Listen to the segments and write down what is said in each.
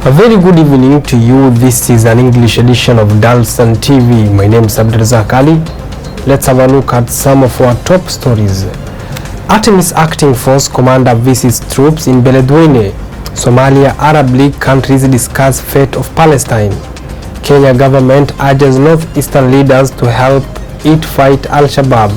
A very good evening to you. This is an English edition of Dalsan TV. My name is Abdulrazak Ali. Let's have a look at some of our top stories. Artemis Acting Force Commander visits troops in Beledweyne. Somalia Arab League countries discuss fate of Palestine. Kenya government urges northeastern leaders to help it fight Al-Shabaab.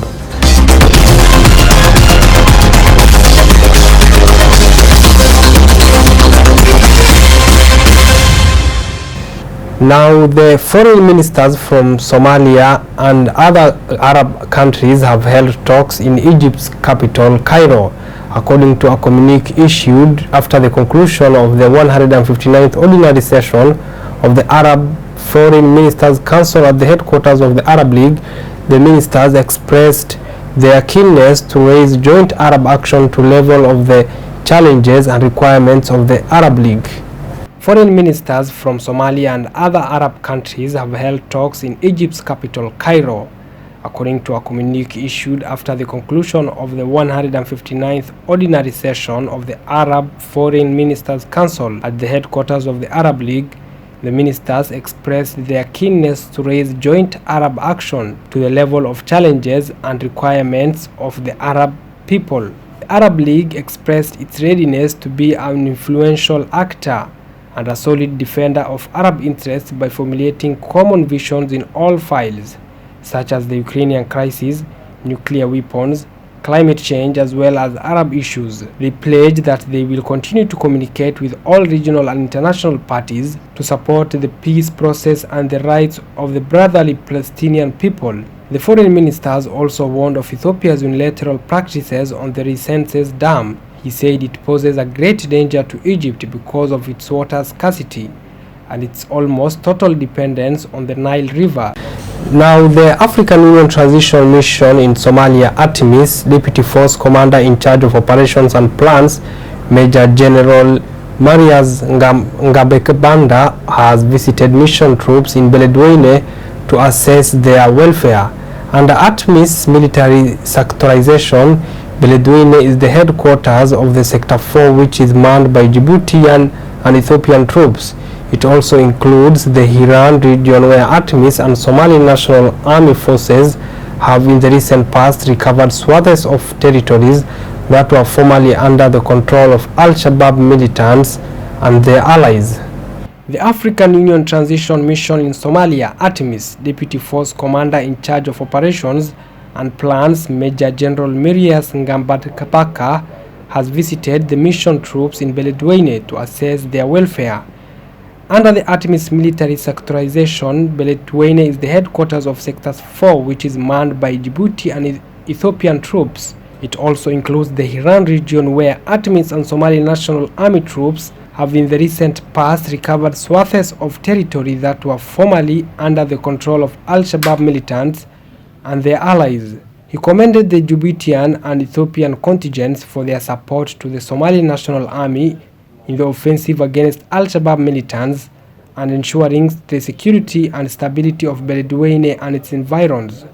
Now, the foreign ministers from Somalia and other Arab countries have held talks in Egypt's capital, Cairo, according to a communique issued after the conclusion of the 159th ordinary session of the Arab Foreign Ministers' Council at the headquarters of the Arab League. The ministers expressed their keenness to raise joint Arab action to level of the challenges and requirements of the Arab League. Foreign ministers from Somalia and other Arab countries have held talks in Egypt's capital, Cairo, according to a communique issued after the conclusion of the 159th ordinary session of the Arab Foreign Ministers' Council at the headquarters of the Arab League. The ministers expressed their keenness to raise joint Arab action to the level of challenges and requirements of the Arab people. The Arab League expressed its readiness to be an influential actor and a solid defender of Arab interests by formulating common visions in all files, such as the Ukrainian crisis, nuclear weapons, climate change, as well as Arab issues. They pledge that they will continue to communicate with all regional and international parties to support the peace process and the rights of the brotherly Palestinian people. The foreign ministers also warned of Ethiopia's unilateral practices on the Resenses Dam. He said it poses a great danger to Egypt because of its water scarcity and its almost total dependence on the Nile River. Now, the African Union Transition Mission in Somalia, Artemis, Deputy Force Commander in charge of operations and plans, Major General Marias Ngabekbanda, has visited mission troops in Beledweyne to assess their welfare. Under Artemis military sectorization, Beledweyne is the headquarters of the Sector 4, which is manned by Djiboutian and Ethiopian troops. It also includes the Hiran region, where Artemis and Somali National Army forces have in the recent past recovered swathes of territories that were formerly under the control of Al-Shabaab militants and their allies. The African Union Transition Mission in Somalia, Artemis, Deputy Force Commander in charge of operations and plans, Major General Marias Ngabekbanda, has visited the mission troops in Beledweyne to assess their welfare. Under the Artemis military sectorization, Beledweyne is the headquarters of Sector 4, which is manned by Djibouti and Ethiopian troops. It also includes the Hiran region, where Artemis and Somali National Army troops have in the recent past recovered swathes of territory that were formerly under the control of Al-Shabaab militants and their allies. He commended the Djiboutian and Ethiopian contingents for their support to the Somali National Army in the offensive against Al-Shabaab militants and ensuring the security and stability of Beledweyne and its environs.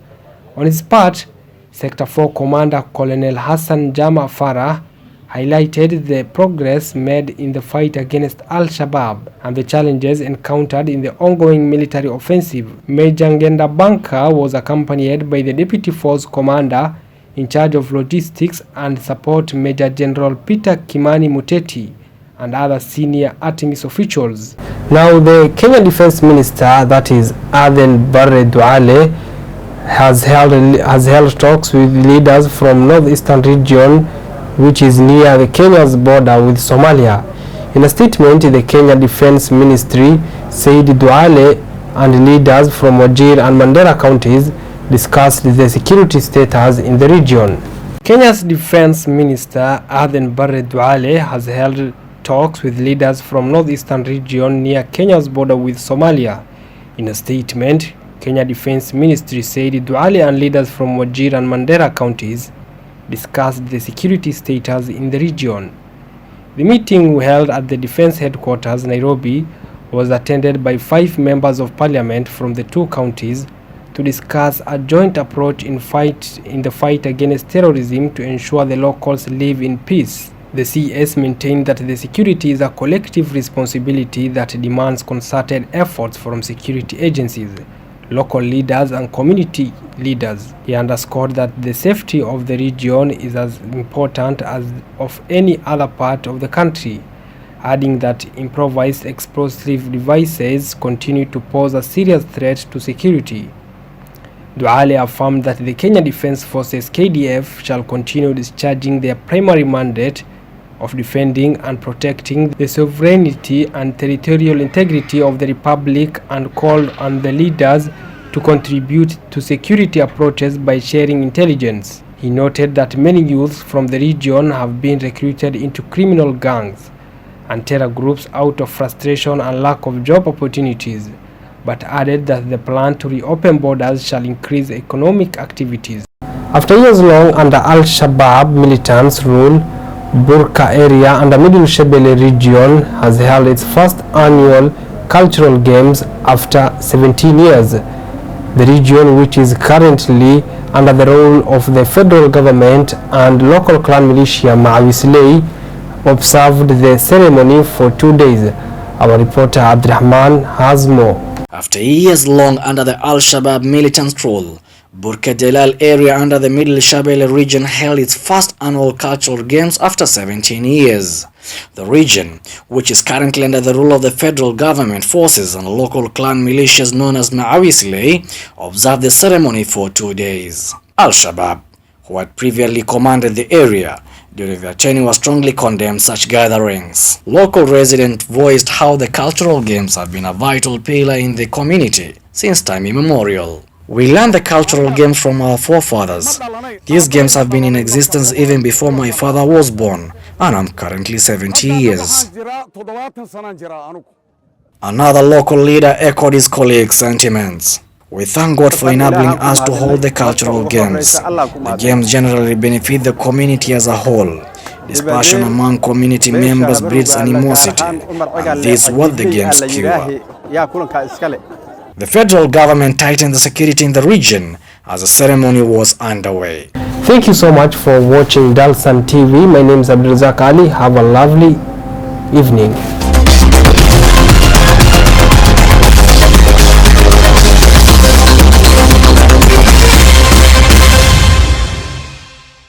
On his part, Sector 4 Commander Colonel Hassan Jama Farah highlighted the progress made in the fight against Al-Shabaab and the challenges encountered in the ongoing military offensive. Major Ngabekbanda was accompanied by the Deputy Force Commander in charge of logistics and support, Major General Peter Kimani Muteti, and other senior Artemis officials. Now, the Kenya Defense Minister, that is Aden Barre Duale, has held talks with leaders from northeastern region, which is near the Kenya's border with Somalia. In a statement, the Kenya Defense Ministry said Duale and leaders from Wajir and Mandera counties discussed the security status in the region. Kenya's Defense Minister Aden Barre Duale has held talks with leaders from northeastern region near Kenya's border with Somalia. In a statement, Kenya Defense Ministry said Duale and leaders from Wajir and Mandera counties discussed the security status in the region. The meeting held at the Defense Headquarters, Nairobi, was attended by 5 members of parliament from the 2 counties to discuss a joint approach in the fight against terrorism to ensure the locals live in peace. The CS maintained that the security is a collective responsibility that demands concerted efforts from security agencies, local leaders and community leaders. He underscored that the safety of the region is as important as of any other part of the country, adding that improvised explosive devices continue to pose a serious threat to security. Duale affirmed that the Kenya Defence Forces KDF shall continue discharging their primary mandate of defending and protecting the sovereignty and territorial integrity of the Republic, and called on the leaders to contribute to security approaches by sharing intelligence. He noted that many youths from the region have been recruited into criminal gangs and terror groups out of frustration and lack of job opportunities, but added that the plan to reopen borders shall increase economic activities. After years long under Al-Shabaab militants' rule, Burka area and the Middle Shabelle region has held its first annual cultural games after 17 years. The region, which is currently under the rule of the federal government and local clan militia Maawisley, observed the ceremony for 2 days. Our reporter Abdurrahman has more. After years long under the Al-Shabaab militant rule, Burka Delal area under the Middle Shabelle region held its first annual cultural games after 17 years. The region, which is currently under the rule of the federal government forces and local clan militias known as Maawisley, observed the ceremony for 2 days. Al-Shabaab, who had previously commanded the area during their tenure, strongly condemned such gatherings. Local residents voiced how the cultural games have been a vital pillar in the community since time immemorial. We learned the cultural games from our forefathers. These games have been in existence even before my father was born, and I'm currently 70 years. Another local leader echoed his colleagues' sentiments. We thank God for enabling us to hold the cultural games. The games generally benefit the community as a whole. Dispersion among community members breeds animosity, and this is what the games cure. The federal government tightened the security in the region as the ceremony was underway. Thank you so much for watching Dalsan TV. My name is Abdulrazak Ali. Have a lovely evening.